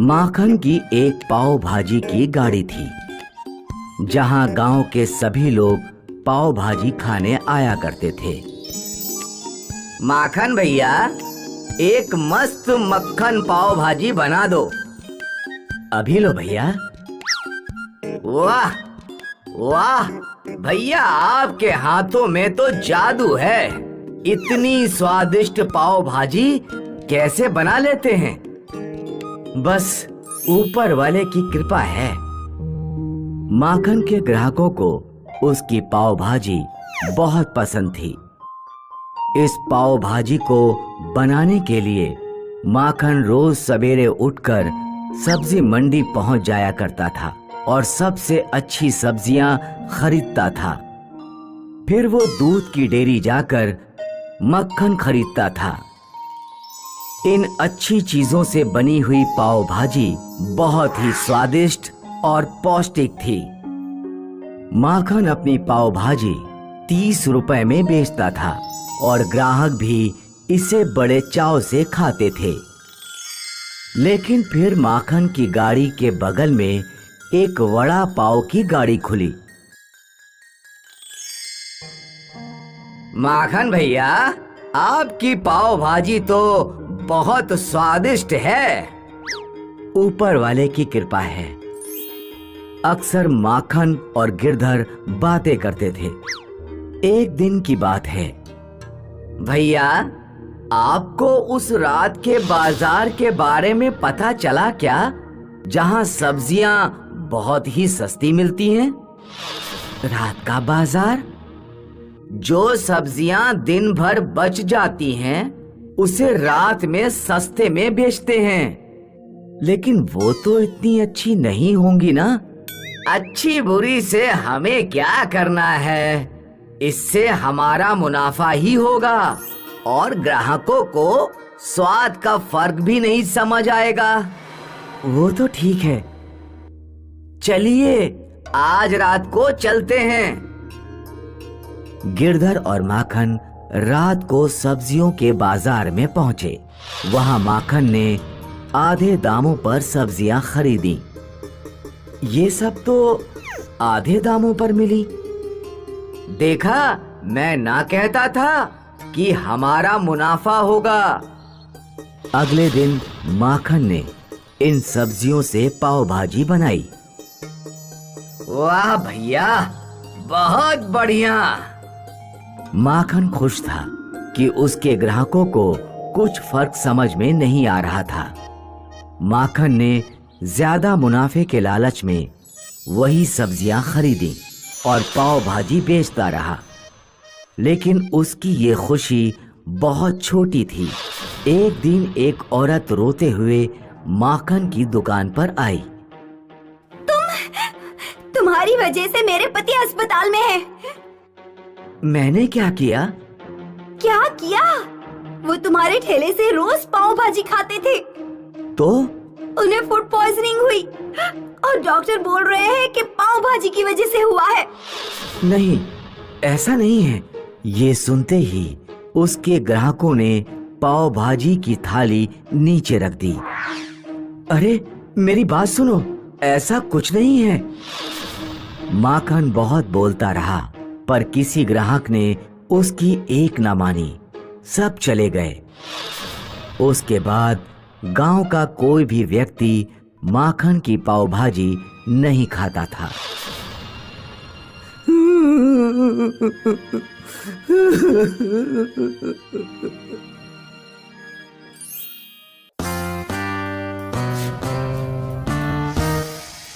माखन की एक पाव भाजी की गाड़ी थी, जहां गांव के सभी लोग पाव भाजी खाने आया करते थे। माखन भैया, एक मस्त मक्खन पाव भाजी बना दो। अभी लो भैया। वाह वाह भैया, आपके हाथों में तो जादू है। इतनी स्वादिष्ट पाव भाजी कैसे बना लेते हैं? बस ऊपर वाले की कृपा है। माखन के ग्राहकों को उसकी पाव भाजी बहुत पसंद थी। इस पाव भाजी को बनाने के लिए माखन रोज सवेरे उठकर सब्जी मंडी पहुंच जाया करता था और सबसे अच्छी सब्जियां खरीदता था। फिर वो दूध की डेयरी जाकर मक्खन खरीदता था। इन अच्छी चीजों से बनी हुई पाव भाजी बहुत ही स्वादिष्ट और पौष्टिक थी। माखन अपनी पाव भाजी 30 रुपए में बेचता था और ग्राहक भी इसे बड़े चाव से खाते थे। लेकिन फिर माखन की गाड़ी के बगल में एक वड़ा पाव की गाड़ी खुली। माखन भैया, आपकी पाव भाजी तो बहुत स्वादिष्ट है। ऊपर वाले की कृपा है। अक्सर माखन और गिरधर बातें करते थे। एक दिन की बात है। भैया, आपको उस रात के बाजार के बारे में पता चला क्या, जहां सब्जियां बहुत ही सस्ती मिलती हैं? रात का बाजार? जो सब्जियां दिन भर बच जाती हैं, उसे रात में सस्ते में बेचते हैं। लेकिन वो तो इतनी अच्छी नहीं होंगी ना? अच्छी बुरी से हमें क्या करना है? इससे हमारा मुनाफा ही होगा और ग्राहकों को स्वाद का फर्क भी नहीं समझ आएगा। वो तो ठीक है, चलिए आज रात को चलते हैं। गिरधर और माखन रात को सब्जियों के बाजार में पहुंचे। वहां माखन ने आधे दामों पर सब्जियां खरीदी। ये सब तो आधे दामों पर मिली। देखा, मैं ना कहता था कि हमारा मुनाफा होगा। अगले दिन माखन ने इन सब्जियों से पाव भाजी बनाई। वाह भैया, बहुत बढ़िया। माखन खुश था कि उसके ग्राहकों को कुछ फर्क समझ में नहीं आ रहा था। माखन ने ज्यादा मुनाफे के लालच में वही सब्जियां खरीदी और पाव भाजी बेचता रहा। लेकिन उसकी ये खुशी बहुत छोटी थी। एक दिन एक औरत रोते हुए माखन की दुकान पर आई। तुम्हारी वजह से मेरे पति अस्पताल में है। मैंने क्या किया? क्या किया? वो तुम्हारे ठेले से रोज पाव भाजी खाते थे। तो उन्हें फूड पॉइजनिंग हुई और डॉक्टर बोल रहे हैं कि पाव भाजी की वजह से हुआ है। नहीं, ऐसा नहीं है। ये सुनते ही उसके ग्राहकों ने पाव भाजी की थाली नीचे रख दी। अरे मेरी बात सुनो, ऐसा कुछ नहीं है। माखन बहुत बोलता रहा, पर किसी ग्राहक ने उसकी एक न मानी। सब चले गए। उसके बाद गांव का कोई भी व्यक्ति माखन की पाव भाजी नहीं खाता था।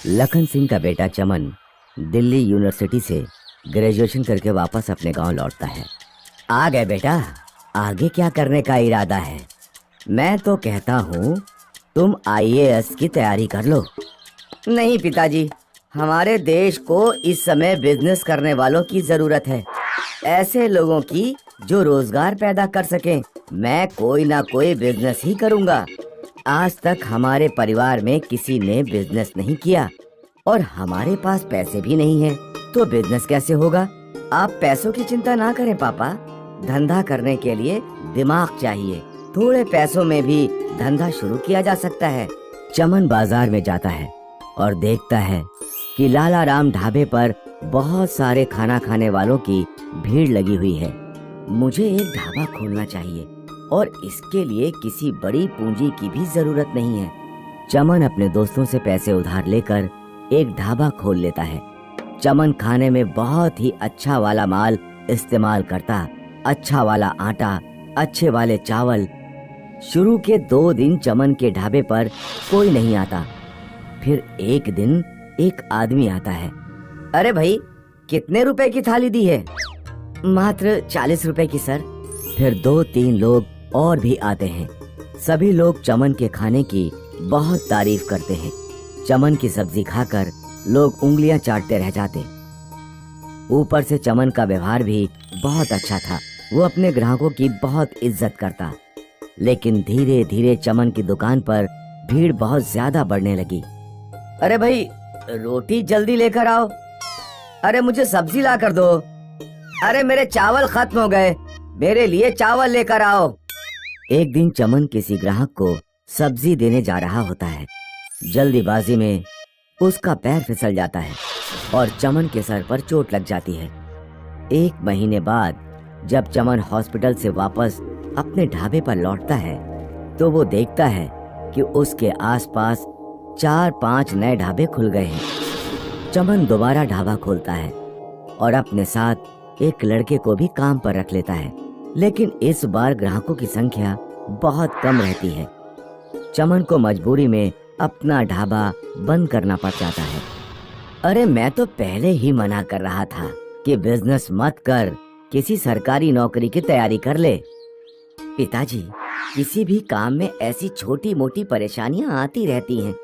लखन सिंह का बेटा चमन दिल्ली यूनिवर्सिटी से ग्रेजुएशन करके वापस अपने गांव लौटता है। आ गए बेटा, आगे क्या करने का इरादा है? मैं तो कहता हूँ तुम IAS की तैयारी कर लो। नहीं पिताजी, हमारे देश को इस समय बिजनेस करने वालों की जरूरत है, ऐसे लोगों की जो रोजगार पैदा कर सकें। मैं कोई ना कोई बिजनेस ही करूँगा। आज तक हमारे परिवार में किसी ने बिजनेस नहीं किया और हमारे पास पैसे भी नहीं है, तो बिजनेस कैसे होगा? आप पैसों की चिंता ना करें पापा, धंधा करने के लिए दिमाग चाहिए। थोड़े पैसों में भी धंधा शुरू किया जा सकता है। चमन बाजार में जाता है और देखता है कि लाला राम ढाबे पर बहुत सारे खाना खाने वालों की भीड़ लगी हुई है। मुझे एक ढाबा खोलना चाहिए और इसके लिए किसी बड़ी पूंजी की भी जरूरत नहीं है। चमन अपने दोस्तों से पैसे उधार लेकर एक ढाबा खोल लेता है। चमन खाने में बहुत ही अच्छा वाला माल इस्तेमाल करता, अच्छा वाला आटा, अच्छे वाले चावल। शुरू के 2 दिन चमन के ढाबे पर कोई नहीं आता। फिर एक दिन एक आदमी आता है। अरे भाई, कितने रुपए की थाली दी है? मात्र 40 रुपए की सर। फिर 2-3 लोग और भी आते हैं। सभी लोग चमन के खाने की बहुत तारीफ करते हैं। चमन की सब्जी खाकर लोग उंगलियां चाटते रह जाते। ऊपर से चमन का व्यवहार भी बहुत अच्छा था। वो अपने ग्राहकों की बहुत इज्जत करता। लेकिन धीरे धीरे चमन की दुकान पर भीड़ बहुत ज्यादा बढ़ने लगी। अरे भाई, रोटी जल्दी लेकर आओ। अरे मुझे सब्जी ला कर दो। अरे मेरे चावल खत्म हो गए, मेरे लिए चावल लेकर आओ। एक दिन चमन किसी ग्राहक को सब्जी देने जा रहा होता है। जल्दीबाजी में उसका पैर फिसल जाता है और चमन के सर पर चोट लग जाती है। 1 महीने बाद जब चमन हॉस्पिटल से वापस अपने ढाबे पर लौटता है तो वो देखता है कि उसके आसपास 4-5 नए ढाबे खुल गए हैं। चमन दोबारा ढाबा खोलता है और अपने साथ एक लड़के को भी काम पर रख लेता है। लेकिन इस बार ग्राहकों की संख्या बहुत कम रहती है। चमन को मजबूरी में अपना ढाबा बंद करना पड़ जाता है। अरे मैं तो पहले ही मना कर रहा था कि बिजनेस मत कर, किसी सरकारी नौकरी की तैयारी कर ले। पिताजी, किसी भी काम में ऐसी छोटी मोटी परेशानियां आती रहती हैं,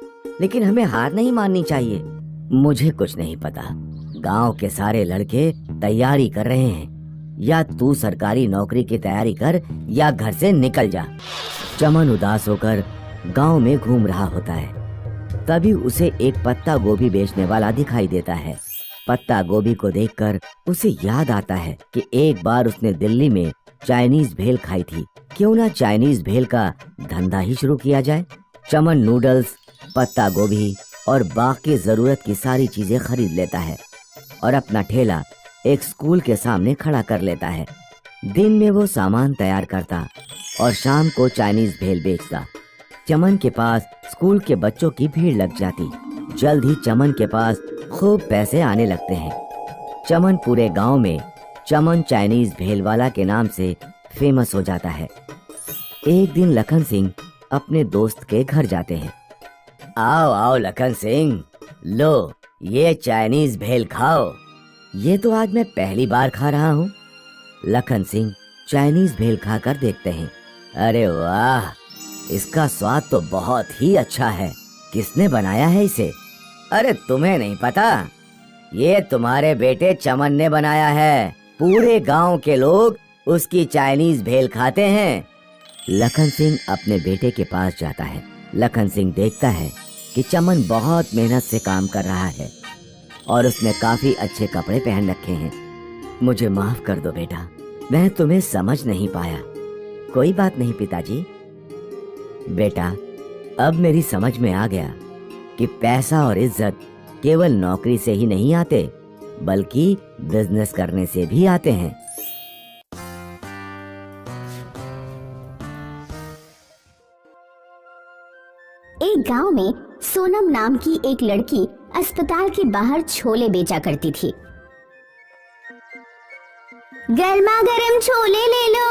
लेकिन हमें हार नहीं माननी चाहिए। मुझे कुछ नहीं पता, गांव के सारे लड़के तैयारी कर रहे हैं। या तू सरकारी नौकरी की तैयारी कर या घर से निकल जा। चमन उदास होकर गांव में घूम रहा होता है। तभी उसे एक पत्ता गोभी बेचने वाला दिखाई देता है। पत्ता गोभी को देखकर उसे याद आता है कि एक बार उसने दिल्ली में चाइनीज भेल खाई थी। क्यों ना चाइनीज भेल का धंधा ही शुरू किया जाए। चमन नूडल्स, पत्ता गोभी और बाकी जरूरत की सारी चीजें खरीद लेता है और अपना ठेला एक स्कूल के सामने खड़ा कर लेता है। दिन में वो सामान तैयार करता और शाम को चाइनीज भेल बेचता। चमन के पास स्कूल के बच्चों की भीड़ लग जाती। जल्द ही चमन के पास खूब पैसे आने लगते हैं। चमन पूरे गांव में चमन चाइनीज भेल वाला के नाम से फेमस हो जाता है। एक दिन लखन सिंह अपने दोस्त के घर जाते हैं। आओ आओ लखन सिंह, लो ये चाइनीज भेल खाओ। ये तो आज मैं पहली बार खा रहा हूँ। लखन सिंह चाइनीज भेल खाकर देखते हैं। अरे वाह, इसका स्वाद तो बहुत ही अच्छा है। किसने बनाया है इसे? अरे तुम्हें नहीं पता, ये तुम्हारे बेटे चमन ने बनाया है। पूरे गांव के लोग उसकी चाइनीज भेल खाते हैं। लखन सिंह अपने बेटे के पास जाता है। लखन सिंह देखता है कि चमन बहुत मेहनत से काम कर रहा है और उसने काफी अच्छे कपड़े पहन रखे हैं। मुझे माफ कर दो बेटा, मैं तुम्हें समझ नहीं पाया। कोई बात नहीं पिताजी। बेटा, अब मेरी समझ में आ गया कि पैसा और इज्जत केवल नौकरी से ही नहीं आते, बल्कि बिजनेस करने से भी आते हैं। एक गांव में सोनम नाम की एक लड़की अस्पताल के बाहर छोले बेचा करती थी। गर्मा गर्म छोले ले लो,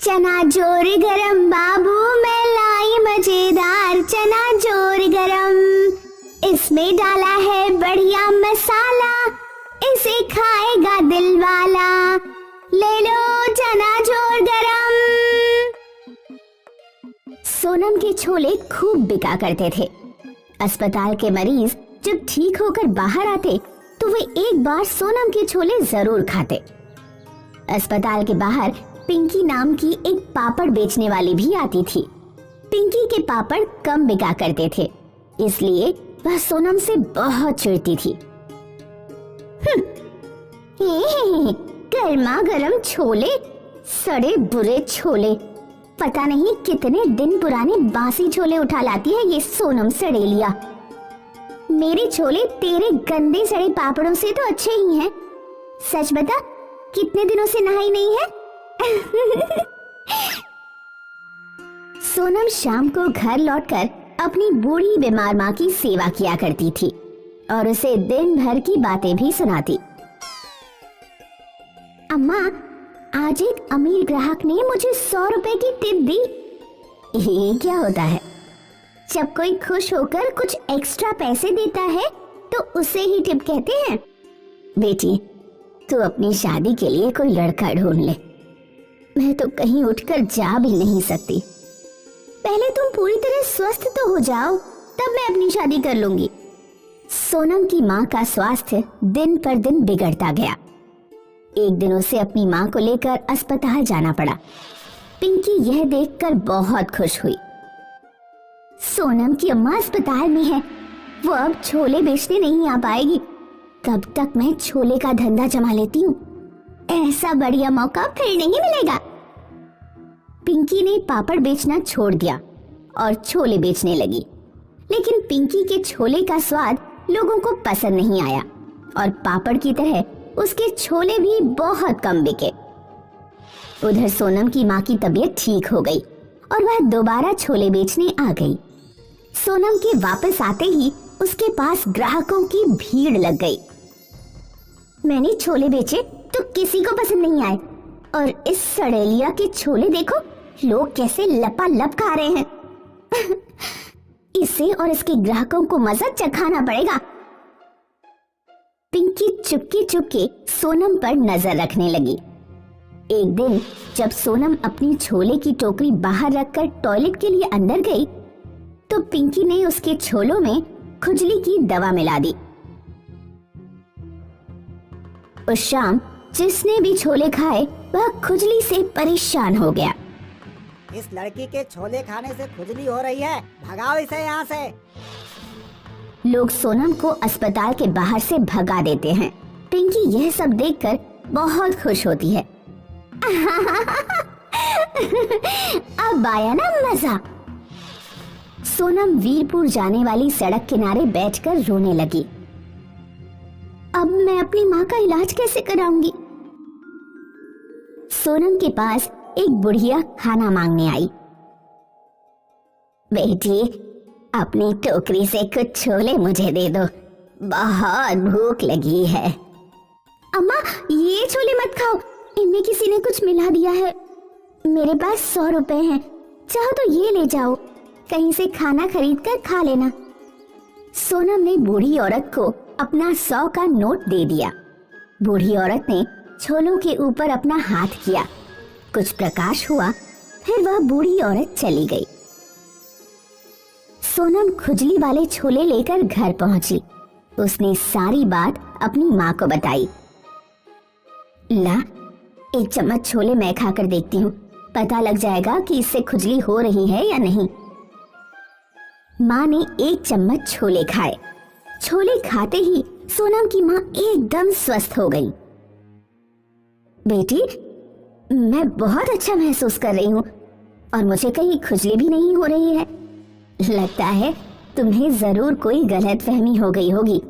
चना जोर गरम बाबू, मैं लाई मजेदार चना जोर गरम। इसमें डाला है बढ़िया मसाला, इसे खाएगा दिल वाला। ले लो चना जोर गरम। सोनम के छोले खूब बिका करते थे। अस्पताल के मरीज जब ठीक होकर बाहर आते तो वे एक बार सोनम के छोले जरूर खाते। अस्पताल के बाहर पिंकी नाम की एक पापड़ बेचने वाली भी आती थी। पिंकी के पापड़ कम बिका करते थे, इसलिए वह सोनम से बहुत चिढ़ती थी। गर्मा गर्म छोले, सड़े बुरे छोले, पता नहीं कितने दिन पुराने बासी छोले उठा लाती है ये सोनम सड़ेलिया। मेरे छोले तेरे गंदे सड़े पापड़ों से तो अच्छे ही हैं। सच बता, कितने दिनों से नहाई नहीं है? सोनम शाम को घर लौटकर अपनी बूढ़ी बीमार माँ की सेवा किया करती थी और उसे दिन भर की बातें भी सुनाती। अम्मा, आज एक अमीर ग्राहक ने मुझे 100 रुपए की टिप दी। ये क्या होता है? जब कोई खुश होकर कुछ एक्स्ट्रा पैसे देता है तो उसे ही टिप कहते हैं। बेटी, तू अपनी शादी के लिए कोई लड़का ढूंढ ले। मैं तो कहीं उठकर जा भी नहीं सकती। पहले तुम पूरी तरह स्वस्थ तो हो जाओ, तब मैं अपनी शादी कर लूंगी। सोनम की माँ का स्वास्थ्य दिन पर दिन बिगड़ता गया। एक दिन उसे अपनी माँ को लेकर अस्पताल जाना पड़ा। पिंकी यह देखकर बहुत खुश हुई। सोनम की अम्मा अस्पताल में है, वो अब छोले बेचने नहीं आ पाएगी। कब तक मैं छोले का धंधा जमा लेती हूँ, ऐसा बढ़िया मौका फिर नहीं मिलेगा। पिंकी ने पापड़ बेचना छोड़ दिया और छोले बेचने लगी। लेकिन पिंकी के छोले का स्वाद लोगों को पसंद नहीं आया और पापड़ की तरह उसके छोले भी बहुत कम बिके। उधर सोनम की माँ की तबीयत ठीक हो गई और वह दोबारा छोले बेचने आ गई। सोनम के वापस आते ही उसके पास ग्राहकों की भीड़ लग गई। मैंने छोले बेचे तो किसी को पसंद नहीं आए, और इस सड़ेलिया के छोले देखो, लोग कैसे लपालप खा रहे हैं। इसे और इसके ग्राहकों को मजा चखाना पड़ेगा। पिंकी चुपके चुपके सोनम पर नजर रखने लगी। एक दिन जब सोनम अपनी छोले की टोकरी बाहर रखकर टॉयलेट के लिए अंदर गई तो पिंकी ने उसके छोलों में खुजली की दवा मिला दी। उस शाम जिसने भी छोले खाए वह खुजली से परेशान हो गया। इस लड़की के छोले खाने से खुजली हो रही है, भगाओ इसे यहाँ से। लोग सोनम को अस्पताल के बाहर से भगा देते हैं। पिंकी यह सब देखकर बहुत खुश होती है। अब आया ना मजा। सोनम वीरपुर जाने वाली सड़क किनारे बैठकर रोने लगी। अब मैं अपनी माँ का इलाज कैसे कराऊंगी? सोनम के पास एक बुढ़िया खाना मांगने आई। बेटी, अपनी टोकरी से कुछ छोले मुझे दे दो, बहुत भूख लगी है। अम्मा, ये छोले मत खाओ, इनमें किसी ने कुछ मिला दिया है। मेरे पास 100 रुपए हैं, चाहो तो ये ले जाओ, कहीं से खाना खरीद कर खा लेना। सोनम ने बूढ़ी औरत को अपना 100 का नोट दे दिया। बूढ़ी औरत ने छोलों के ऊपर अपना हाथ किया, कुछ प्रकाश हुआ, फिर वह बूढ़ी औरत चली गई। सोनम खुजली वाले छोले लेकर घर पहुंची। उसने सारी बात अपनी माँ को बताई। ला, एक चम्मच छोले मैं खाकर देखती हूँ, पता लग जाएगा कि इससे खुजली हो रही है या नहीं। माँ ने एक चम्मच छोले खाए। छोले खाते ही सोनम की माँ एकदम स्वस्थ हो गई। बेटी, मैं बहुत अच्छा महसूस कर रही हूँ और मुझे कहीं खुजली भी नहीं हो रही है। लगता है तुम्हें जरूर कोई गलतफहमी हो गई होगी।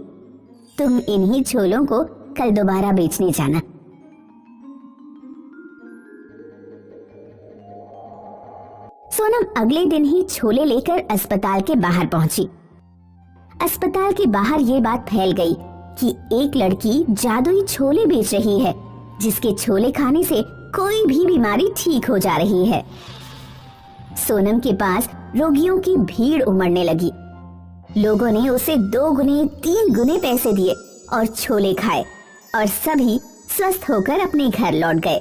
तुम इन्हीं छोलों को कल दोबारा बेचने जाना। सोनम अगले दिन ही छोले लेकर अस्पताल के बाहर पहुंची। अस्पताल के बाहर ये बात फैल गई कि एक लड़की जादुई छोले बेच रही है, जिसके छोले खाने से कोई भी बीमारी ठीक हो जा रही है। सोनम के पास रोगियों की भीड़ उमड़ने लगी। लोगों ने उसे 2 गुने 3 गुने पैसे दिए और छोले खाए और सभी स्वस्थ होकर अपने घर लौट गए।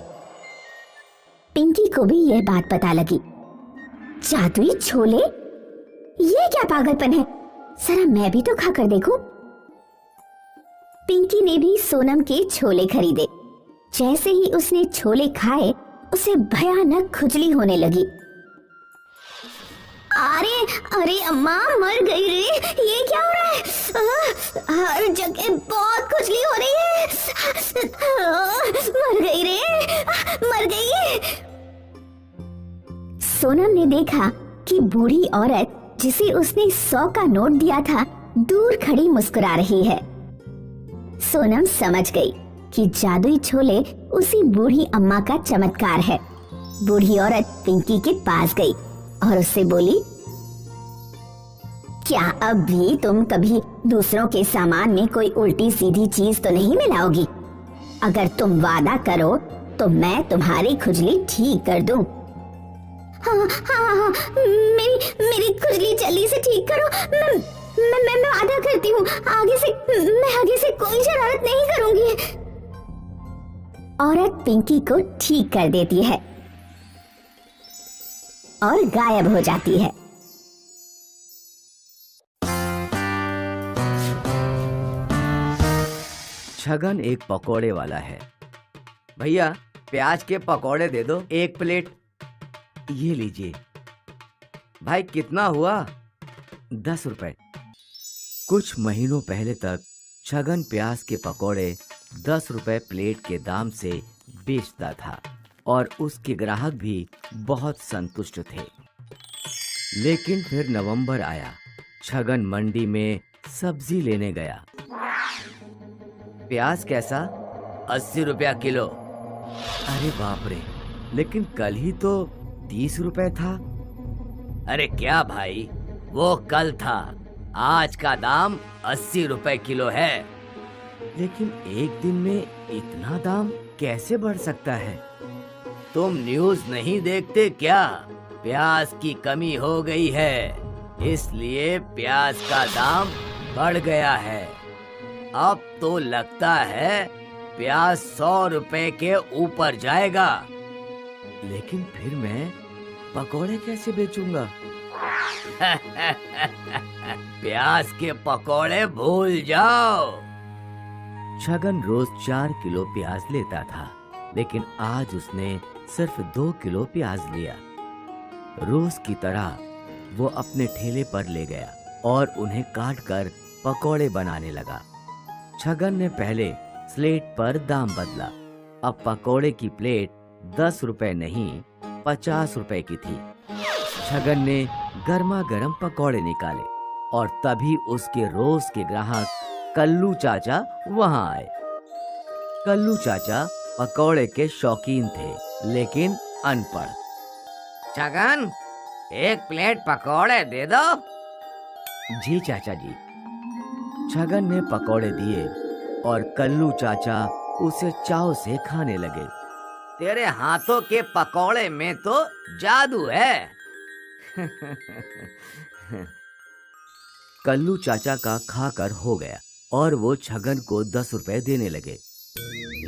पिंकी को भी यह बात पता लगी। जादुई छोले, ये क्या पागलपन है, जरा मैं भी तो खाकर देखूं। पिंकी ने भी सोनम के छोले खरीदे। जैसे ही उसने छोले खाए उसे भयानक खुजली होने लगी। अरे अरे अम्मा, मर गई रे, ये क्या हो रहा है? हर जगह बहुत खुजली हो रही है। मर गई रे, मर गई। सोनम ने देखा कि बूढ़ी औरत जिसे उसने 100 का नोट दिया था दूर खड़ी मुस्कुरा रही है। सोनम समझ गई कि जादुई छोले उसी बूढ़ी अम्मा का चमत्कार है। बूढ़ी औरत पिंकी के पास गई और उससे बोली, क्या अब भी तुम कभी दूसरों के सामान में कोई उल्टी सीधी चीज तो नहीं मिलाओगी? अगर तुम वादा करो तो मैं तुम्हारी खुजली ठीक कर दूं। हाँ, हाँ, हाँ, मेरी खुजली जल्दी से ठीक करो। मैं वादा करती हूँ, आगे से कोई शरारत नहीं करूंगी। औरत पिंकी को ठीक कर देती है और गायब हो जाती है। छगन एक पकोड़े वाला है। भैया प्याज के पकोड़े दे दो 1 प्लेट। ये लीजिए। भाई कितना हुआ? 10 रुपए। कुछ महीनों पहले तक छगन प्याज के पकोड़े 10 रुपए प्लेट के दाम से बेचता था और उसके ग्राहक भी बहुत संतुष्ट थे। लेकिन फिर नवंबर आया। छगन मंडी में सब्जी लेने गया। प्याज कैसा? 80 रुपया किलो। अरे बाप रे, लेकिन कल ही तो 30 रुपए था। अरे क्या भाई, वो कल था, आज का दाम 80 रुपए किलो है। लेकिन एक दिन में इतना दाम कैसे बढ़ सकता है? तुम न्यूज़ नहीं देखते क्या? प्याज की कमी हो गई है, इसलिए प्याज का दाम बढ़ गया है। अब तो लगता है प्याज 100 रुपए के ऊपर जाएगा। लेकिन फिर मैं पकोड़े कैसे बेचूंगा? प्याज के पकोड़े भूल जाओ। छगन रोज 4 किलो प्याज लेता था, लेकिन आज उसने सिर्फ 2 किलो प्याज लिया। रोज की तरह वो अपने ठेले पर ले गया और उन्हें काट कर पकोड़े बनाने लगा। छगन ने पहले स्लेट पर दाम बदला। अब पकोड़े की प्लेट 10 रुपए नहीं 50 रुपए की थी। छगन ने गर्मा गर्म पकोड़े निकाले और तभी उसके रोज के ग्राहक कल्लू चाचा वहां आए। कल्लू चाचा पकोड़े के शौकीन थे, लेकिन अनपढ़। छगन, 1 प्लेट पकोड़े दे दो। जी चाचा जी। छगन ने पकोड़े दिए और कल्लू चाचा उसे चाव से खाने लगे। तेरे हाथों के पकोड़े में तो जादू है। कल्लू चाचा का खाकर हो गया और वो छगन को 10 रुपए देने लगे।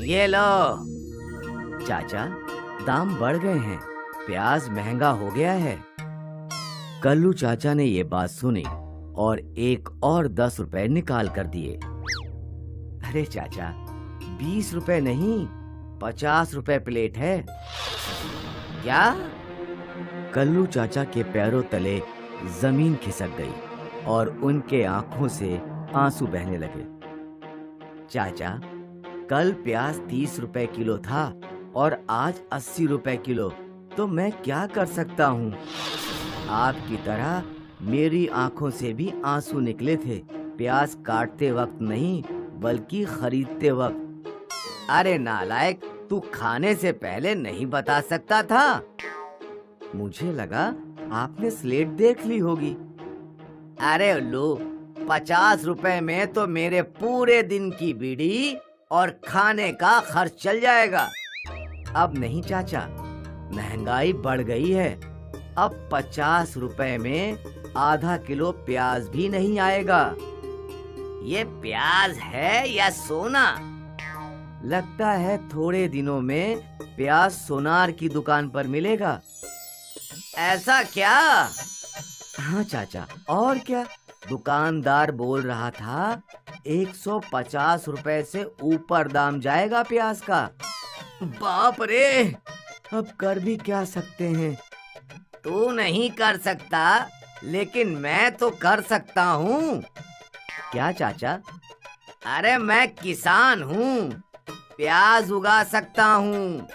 ये लो। चाचा, दाम बढ़ गए हैं, प्याज महंगा हो गया है। कल्लू चाचा ने ये बात सुनी और एक और 10 रुपए निकाल कर दिए। अरे चाचा, 20 रुपए नहीं 50 रुपए प्लेट है। क्या? कल्लू चाचा के पैरों तले जमीन खिसक गई और उनके आंखों से आंसू बहने लगे। चाचा, कल प्याज 30 रुपए किलो था और आज 80 रुपए किलो, तो मैं क्या कर सकता हूँ? आपकी तरह मेरी आंखों से भी आंसू निकले थे, प्याज काटते वक्त नहीं बल्कि खरीदते वक्त। अरे नालायक, तू खाने से पहले नहीं बता सकता था? मुझे लगा आपने स्लेट देख ली होगी। अरे उल्लू, 50 रुपए में तो मेरे पूरे दिन की बीड़ी और खाने का खर्च चल जाएगा। अब नहीं चाचा, महंगाई बढ़ गई है। अब 50 रुपए में आधा किलो प्याज भी नहीं आएगा। ये प्याज है या सोना? लगता है थोड़े दिनों में प्याज सोनार की दुकान पर मिलेगा। ऐसा क्या? हाँ चाचा, और क्या? दुकानदार बोल रहा था 150 रुपए से ऊपर दाम जाएगा प्याज का। बाप रे, अब कर भी क्या सकते हैं? तू नहीं कर सकता, लेकिन मैं तो कर सकता हूँ। क्या चाचा? अरे मैं किसान हूँ, प्याज उगा सकता हूँ।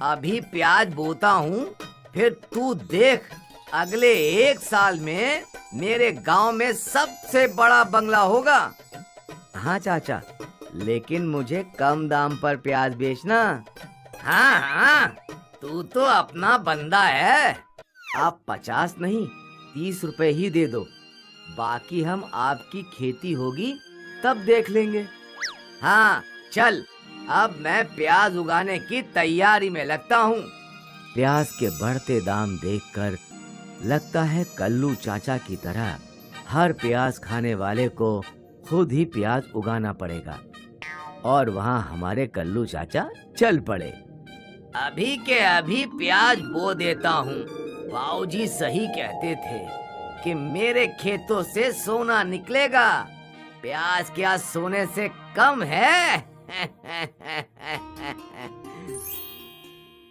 अभी प्याज बोता हूँ फिर तू देख, अगले 1 साल में मेरे गांव में सबसे बड़ा बंगला होगा। हाँ चाचा, लेकिन मुझे कम दाम पर प्याज बेचना। हाँ हाँ, तू तो अपना बंदा है। आप 50 नहीं 30 रुपए ही दे दो, बाकी हम आपकी खेती होगी तब देख लेंगे। हाँ चल, अब मैं प्याज उगाने की तैयारी में लगता हूँ। प्याज के बढ़ते दाम देखकर लगता है कल्लू चाचा की तरह हर प्याज खाने वाले को खुद ही प्याज उगाना पड़ेगा। और वहाँ हमारे कल्लू चाचा चल पड़े। अभी के अभी प्याज बो देता हूँ। बाऊजी सही कहते थे कि मेरे खेतों से सोना निकलेगा। प्याज क्या सोने से कम है?